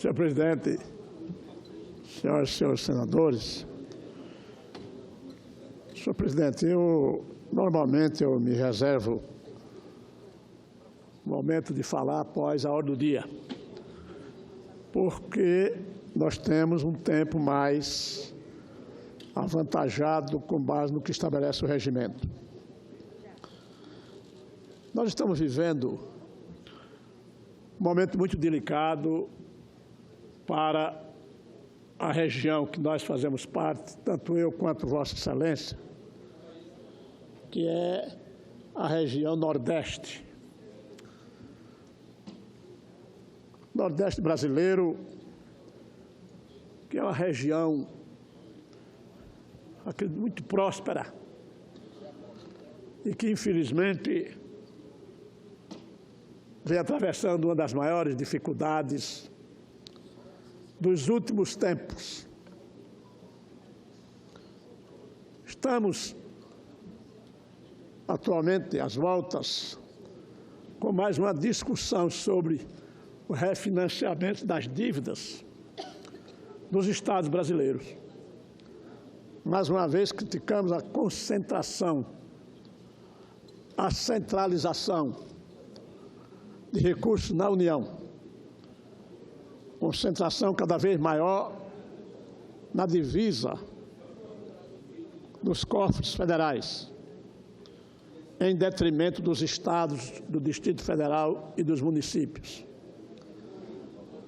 Senhor presidente, senhoras e senhores senadores, senhor presidente, normalmente eu me reservo o momento de falar após a hora do dia, porque nós temos um tempo mais avantajado com base no que estabelece o regimento. Nós estamos vivendo um momento muito delicado para a região que nós fazemos parte, tanto eu quanto Vossa Excelência, que é a região Nordeste. Nordeste brasileiro, que é uma região muito próspera e que, infelizmente, vem atravessando uma das maiores dificuldades dos últimos tempos. Estamos, atualmente, às voltas, com mais uma discussão sobre o refinanciamento das dívidas dos estados brasileiros. Mais uma vez, criticamos a concentração, a centralização de recursos na União. Concentração cada vez maior na divisa dos cofres federais, em detrimento dos estados, do Distrito Federal e dos municípios.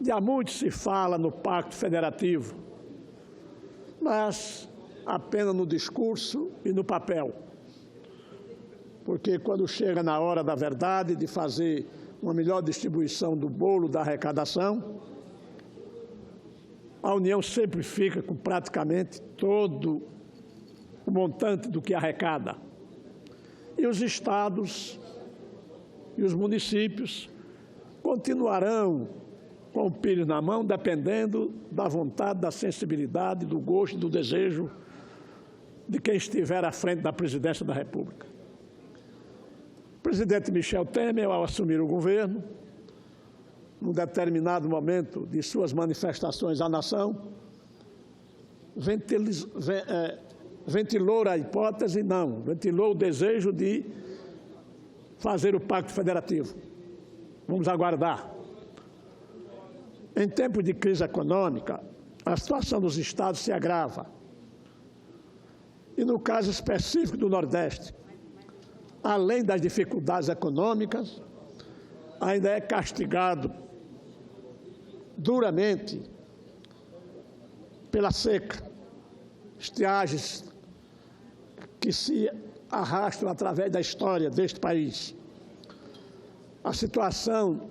De há muito se fala no Pacto Federativo, mas apenas no discurso e no papel. Porque quando chega na hora da verdade, de fazer uma melhor distribuição do bolo da arrecadação, a União sempre fica com praticamente todo o montante do que arrecada. E os estados e os municípios continuarão com o pires na mão, dependendo da vontade, da sensibilidade, do gosto e do desejo de quem estiver à frente da presidência da República. O presidente Michel Temer, ao assumir o governo, num determinado momento de suas manifestações à nação, ventilou a hipótese, ventilou o desejo de fazer o Pacto Federativo. Vamos aguardar. Em tempos de crise econômica, a situação dos estados se agrava. E no caso específico do Nordeste, além das dificuldades econômicas, ainda é castigado duramente pela seca, estiagens que se arrastam através da história deste país. A situação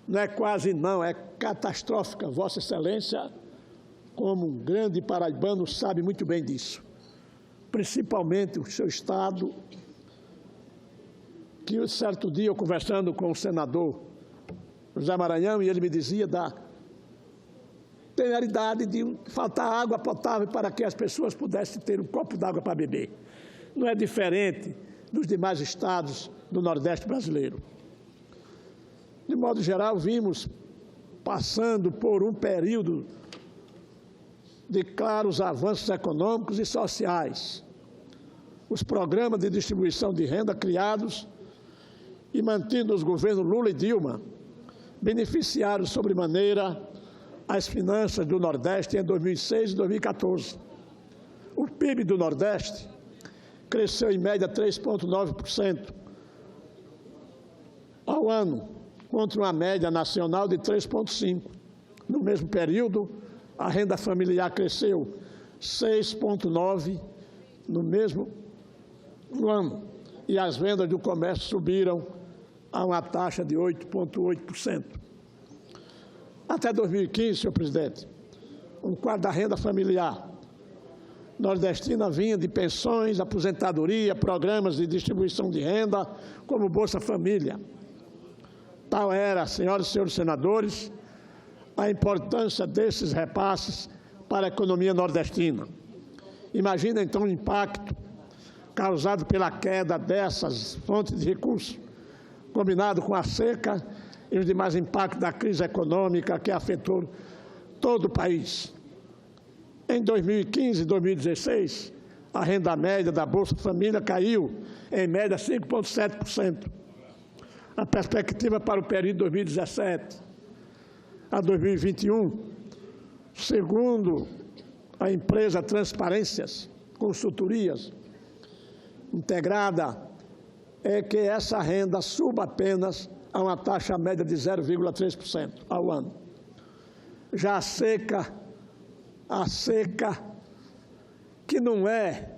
não é quase não, é catastrófica. Vossa Excelência, como um grande paraibano, sabe muito bem disso. Principalmente o seu estado, que um certo dia eu conversando com o senador José Maranhão, e ele me dizia da temeridade de faltar água potável para que as pessoas pudessem ter um copo d'água para beber. Não é diferente dos demais estados do Nordeste brasileiro. De modo geral, vimos passando por um período de claros avanços econômicos e sociais. Os programas de distribuição de renda criados e mantidos nos governos Lula e Dilma beneficiaram sobremaneira as finanças do Nordeste em 2006 e 2014. O PIB do Nordeste cresceu em média 3,9% ao ano, contra uma média nacional de 3,5%. No mesmo período, a renda familiar cresceu 6,9% no mesmo ano, e as vendas do comércio subiram a uma taxa de 8,8%. Até 2015, senhor presidente, um quarto da renda familiar nordestina vinha de pensões, aposentadoria, programas de distribuição de renda, como Bolsa Família. Tal era, senhoras e senhores senadores, a importância desses repasses para a economia nordestina. Imagina, então, o impacto causado pela queda dessas fontes de recursos, combinado com a seca e os demais impactos da crise econômica que afetou todo o país. Em 2015 e 2016, a renda média da Bolsa Família caiu, em média, 5,7%. A perspectiva para o período 2017 a 2021, segundo a empresa Transparências Consultorias Integrada, é que essa renda suba apenas a uma taxa média de 0,3% ao ano. Já a seca, que não é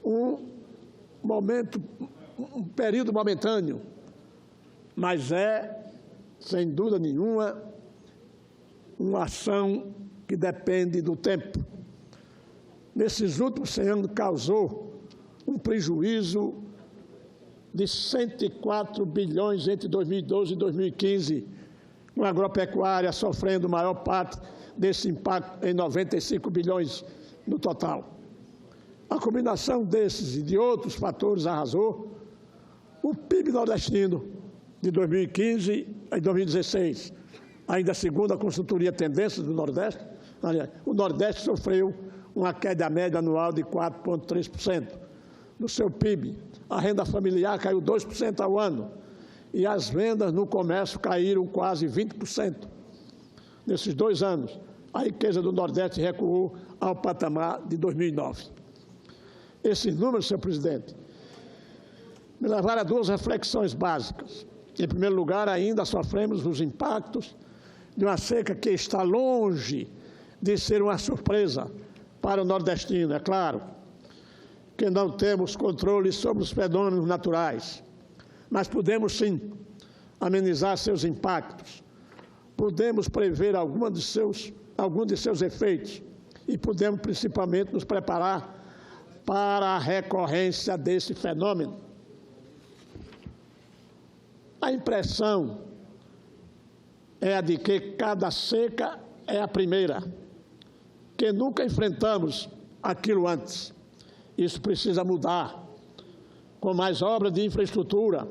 um período momentâneo, mas é, sem dúvida nenhuma, uma ação que depende do tempo. Nesses últimos 100 anos, causou um prejuízo de 104 bilhões entre 2012 e 2015, com a agropecuária sofrendo a maior parte desse impacto, em 95 bilhões no total. A combinação desses e de outros fatores arrasou o PIB nordestino de 2015 a 2016. Ainda segundo a consultoria Tendências do Nordeste, o Nordeste sofreu uma queda média anual de 4,3% do seu PIB. A renda familiar caiu 2% ao ano e as vendas no comércio caíram quase 20% nesses 2 anos. A riqueza do Nordeste recuou ao patamar de 2009. Esses números, senhor presidente, me levaram a 2 reflexões básicas. Em primeiro lugar, ainda sofremos os impactos de uma seca que está longe de ser uma surpresa para o nordestino. É claro que não temos controle sobre os fenômenos naturais, mas podemos sim amenizar seus impactos, podemos prever alguns de seus efeitos e podemos principalmente nos preparar para a recorrência desse fenômeno. A impressão é a de que cada seca é a primeira, que nunca enfrentamos aquilo antes. Isso precisa mudar, com mais obras de infraestrutura,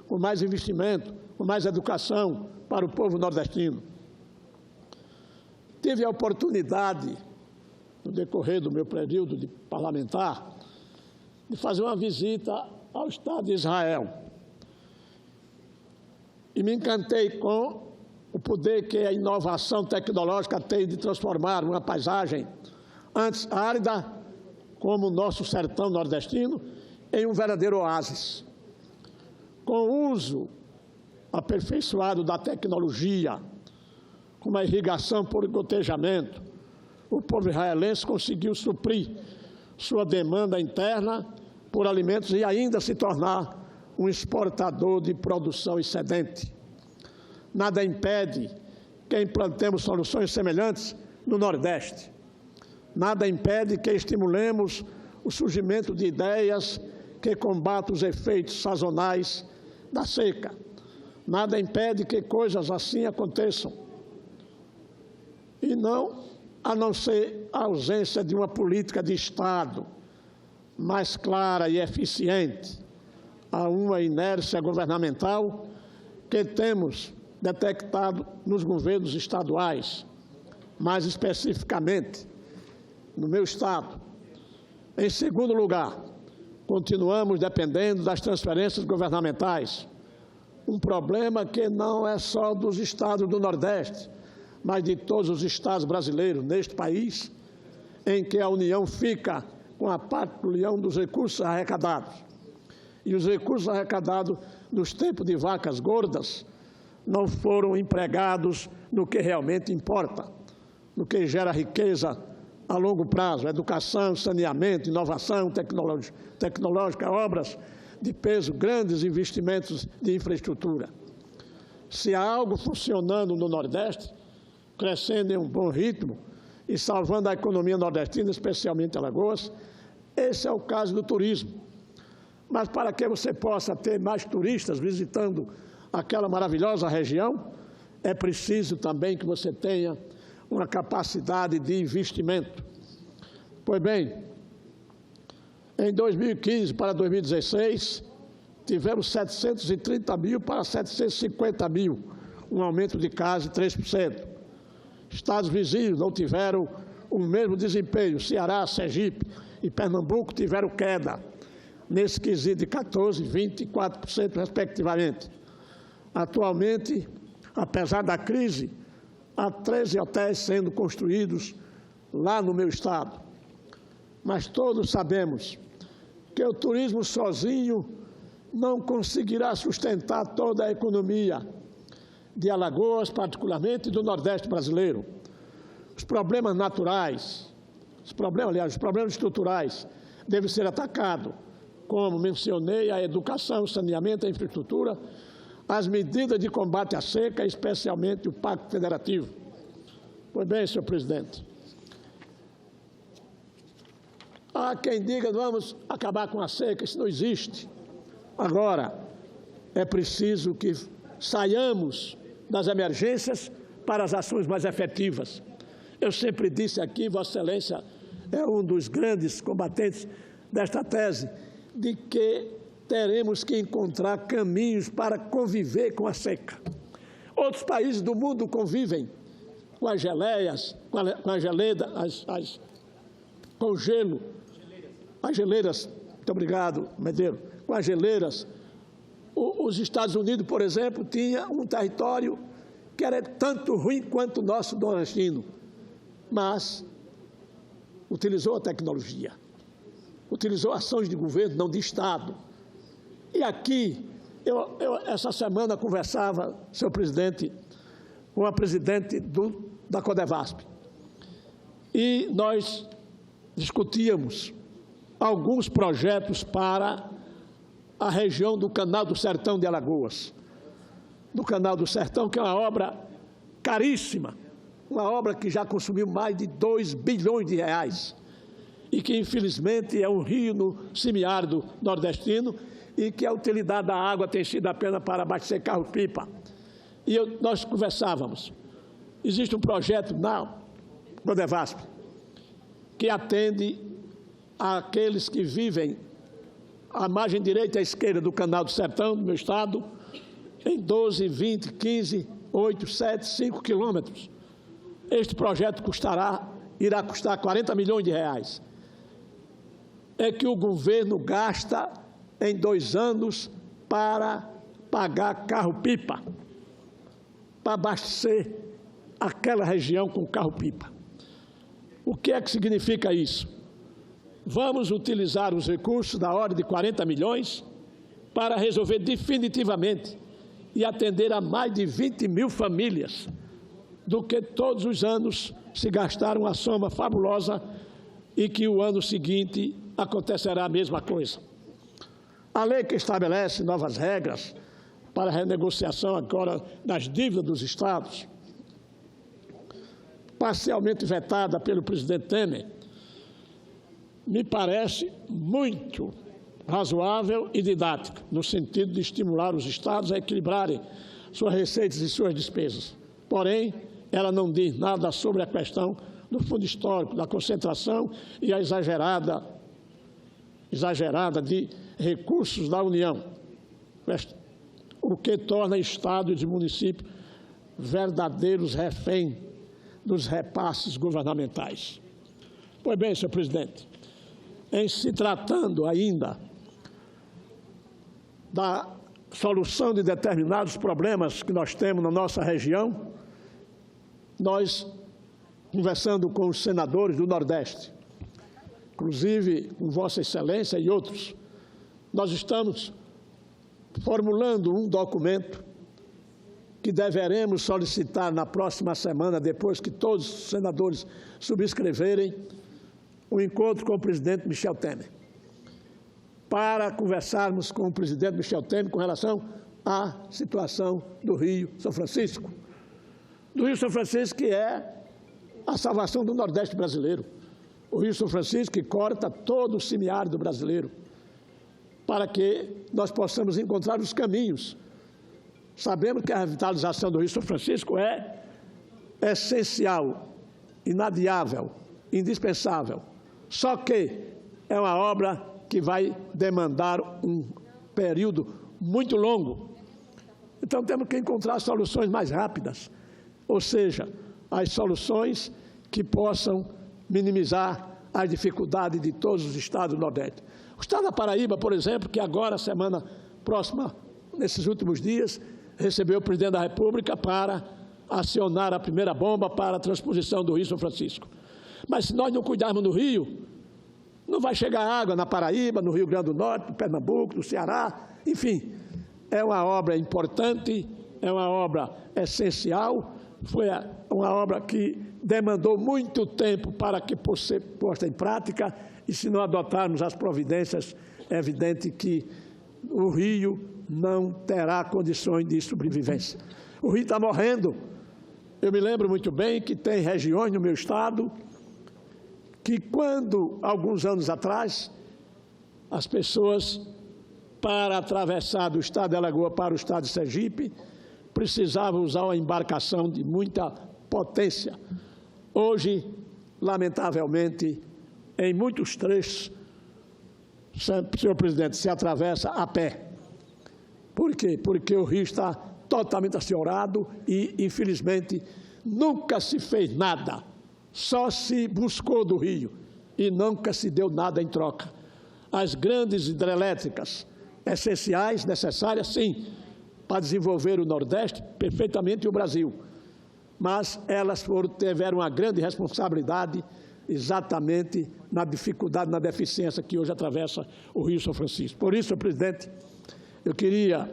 com mais investimento, com mais educação para o povo nordestino. Tive a oportunidade, no decorrer do meu período de parlamentar, de fazer uma visita ao Estado de Israel. E me encantei com o poder que a inovação tecnológica tem de transformar uma paisagem antes árida, como o nosso sertão nordestino, em um verdadeiro oásis. Com o uso aperfeiçoado da tecnologia, como a irrigação por gotejamento, o povo israelense conseguiu suprir sua demanda interna por alimentos e ainda se tornar um exportador de produção excedente. Nada impede que implantemos soluções semelhantes no Nordeste. Nada impede que estimulemos o surgimento de ideias que combatam os efeitos sazonais da seca. Nada impede que coisas assim aconteçam. E a não ser a ausência de uma política de Estado mais clara e eficiente, a uma inércia governamental que temos detectado nos governos estaduais, mais especificamente no meu estado. Em segundo lugar, continuamos dependendo das transferências governamentais, um problema que não é só dos estados do Nordeste, mas de todos os estados brasileiros neste país, em que a União fica com a parte do leão dos recursos arrecadados. E os recursos arrecadados nos tempos de vacas gordas não foram empregados no que realmente importa, no que gera riqueza a longo prazo, educação, saneamento, inovação tecnológica, obras de peso, grandes investimentos de infraestrutura. Se há algo funcionando no Nordeste, crescendo em um bom ritmo e salvando a economia nordestina, especialmente Alagoas, esse é o caso do turismo. Mas para que você possa ter mais turistas visitando aquela maravilhosa região, é preciso também que você tenha uma capacidade de investimento. Pois bem, em 2015 para 2016, tivemos 730 mil para 750 mil, um aumento de quase 3%. Estados vizinhos não tiveram o mesmo desempenho. Ceará, Sergipe e Pernambuco tiveram queda, nesse quesito de 14%, 20% e 4%, respectivamente. Atualmente, apesar da crise, há 13 hotéis sendo construídos lá no meu estado. Mas todos sabemos que o turismo sozinho não conseguirá sustentar toda a economia de Alagoas, particularmente do Nordeste brasileiro. Os problemas naturais, os problemas estruturais devem ser atacados, como mencionei, a educação, o saneamento, a infraestrutura, as medidas de combate à seca, especialmente o Pacto Federativo. Pois bem, senhor presidente, há quem diga vamos acabar com a seca, isso não existe. Agora, é preciso que saiamos das emergências para as ações mais efetivas. Eu sempre disse aqui, Vossa Excelência é um dos grandes combatentes desta tese, de que teremos que encontrar caminhos para conviver com a seca. Outros países do mundo convivem com as geleias, com as geleiras, com o gelo, as geleiras, muito obrigado, Medeiro, com as geleiras. Os Estados Unidos, por exemplo, tinha um território que era tanto ruim quanto o nosso nordestino, mas utilizou a tecnologia, utilizou ações de governo, não de Estado. E aqui, eu essa semana conversava, senhor presidente, com a presidente da Codevasp, e nós discutíamos alguns projetos para a região do Canal do Sertão de Alagoas. Do Canal do Sertão, que é uma obra caríssima, uma obra que já consumiu mais de 2 bilhões de reais e que, infelizmente, é um rio no semiárido nordestino e que a utilidade da água tem sido apenas para abastecer carro-pipa. E nós conversávamos. Existe um projeto na Codevasp que atende àqueles que vivem à margem direita e à esquerda do Canal do Sertão, do meu estado, em 12, 20, 15, 8, 7, 5 quilômetros. Este projeto irá custar 40 milhões de reais. É que o governo gasta em 2 anos para pagar carro-pipa, para abastecer aquela região com carro-pipa. O que é que significa isso? Vamos utilizar os recursos da ordem de 40 milhões para resolver definitivamente e atender a mais de 20 mil famílias, do que todos os anos se gastaram uma soma fabulosa e que o ano seguinte acontecerá a mesma coisa. A lei que estabelece novas regras para a renegociação agora das dívidas dos estados, parcialmente vetada pelo presidente Temer, me parece muito razoável e didática, no sentido de estimular os estados a equilibrarem suas receitas e suas despesas. Porém, ela não diz nada sobre a questão do fundo histórico, da concentração e a exagerada de recursos da União, o que torna Estado e município verdadeiros reféns dos repasses governamentais. Pois bem, senhor presidente, em se tratando ainda da solução de determinados problemas que nós temos na nossa região, nós, conversando com os senadores do Nordeste, inclusive com Vossa Excelência e outros, nós estamos formulando um documento que deveremos solicitar na próxima semana, depois que todos os senadores subscreverem, um encontro com o presidente Michel Temer, para conversarmos com o presidente Michel Temer com relação à situação do Rio São Francisco. Do Rio São Francisco, que é a salvação do Nordeste brasileiro. O Rio São Francisco que corta todo o semiárido brasileiro, para que nós possamos encontrar os caminhos. Sabemos que a revitalização do Rio São Francisco é essencial, inadiável, indispensável. Só que é uma obra que vai demandar um período muito longo Então, temos que encontrar soluções mais rápidas, ou seja, as soluções que possam minimizar as dificuldades de todos os estados do Nordeste. O estado da Paraíba, por exemplo, que agora, semana próxima, nesses últimos dias, recebeu o presidente da República para acionar a primeira bomba para a transposição do Rio São Francisco. Mas se nós não cuidarmos do rio, não vai chegar água na Paraíba, no Rio Grande do Norte, no Pernambuco, no Ceará, enfim. É uma obra importante, é uma obra essencial, foi uma obra que demandou muito tempo para que fosse ser posta em prática, e se não adotarmos as providências, é evidente que o rio não terá condições de sobrevivência. O rio está morrendo. Eu me lembro muito bem que tem regiões no meu estado que, quando, alguns anos atrás, as pessoas, para atravessar do estado de Alagoas para o estado de Sergipe, precisavam usar uma embarcação de muita potência. Hoje, lamentavelmente, em muitos trechos, senhor presidente, se atravessa a pé. Por quê? Porque o rio está totalmente asciorado e, infelizmente, nunca se fez nada. Só se buscou do rio e nunca se deu nada em troca. As grandes hidrelétricas essenciais, necessárias, sim, para desenvolver o Nordeste, perfeitamente o Brasil. Mas elas tiveram uma grande responsabilidade exatamente na dificuldade, na deficiência que hoje atravessa o Rio São Francisco. Por isso, senhor presidente, eu queria,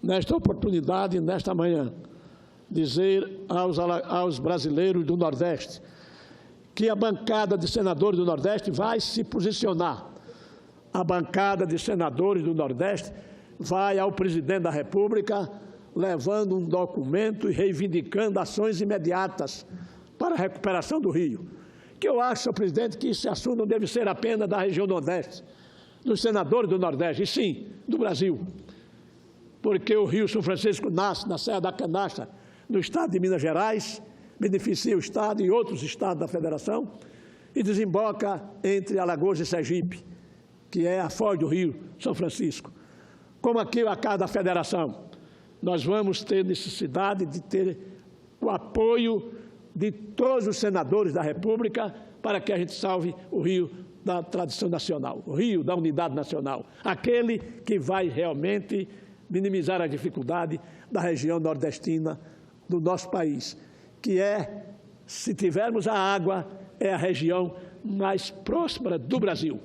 nesta oportunidade, nesta manhã, dizer aos brasileiros do Nordeste que a bancada de senadores do Nordeste vai se posicionar. A bancada de senadores do Nordeste vai ao presidente da República levando um documento e reivindicando ações imediatas para a recuperação do rio. Que eu acho, senhor presidente, que esse assunto não deve ser apenas da região Nordeste, dos senadores do Nordeste, e sim do Brasil. Porque o Rio São Francisco nasce na Serra da Canastra, no estado de Minas Gerais, beneficia o estado e outros estados da federação, e desemboca entre Alagoas e Sergipe, que é a foz do Rio São Francisco. Como aqui a casa da federação, nós vamos ter necessidade de ter o apoio de todos os senadores da República para que a gente salve o rio da tradição nacional, o rio da unidade nacional, aquele que vai realmente minimizar a dificuldade da região nordestina do nosso país, que é, se tivermos a água, é a região mais próspera do Brasil.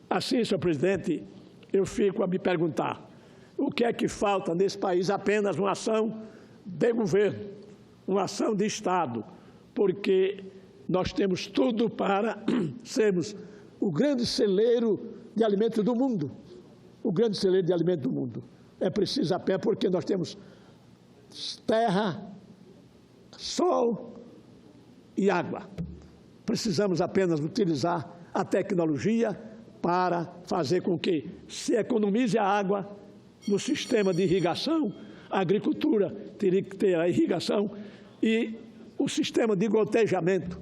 Assim, senhor presidente, eu fico a me perguntar, o que é que falta nesse país? Apenas uma ação de governo, uma ação de Estado, porque nós temos tudo para sermos o grande celeiro de alimentos do mundo, o grande celeiro de alimentos do mundo. É preciso apenas porque nós temos terra, sol e água. Precisamos apenas utilizar a tecnologia para fazer com que se economize a água no sistema de irrigação. A agricultura teria que ter a irrigação e o sistema de gotejamento.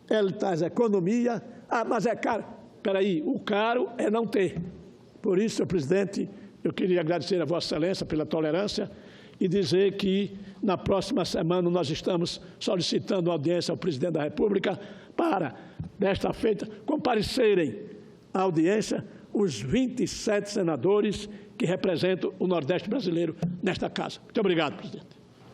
Ele traz economia, mas é caro. Espera aí, o caro é não ter. Por isso, senhor presidente, eu queria agradecer a Vossa Excelência pela tolerância e dizer que na próxima semana nós estamos solicitando audiência ao presidente da República para, desta feita, comparecerem à audiência os 27 senadores que representam o Nordeste brasileiro nesta casa. Muito obrigado, presidente.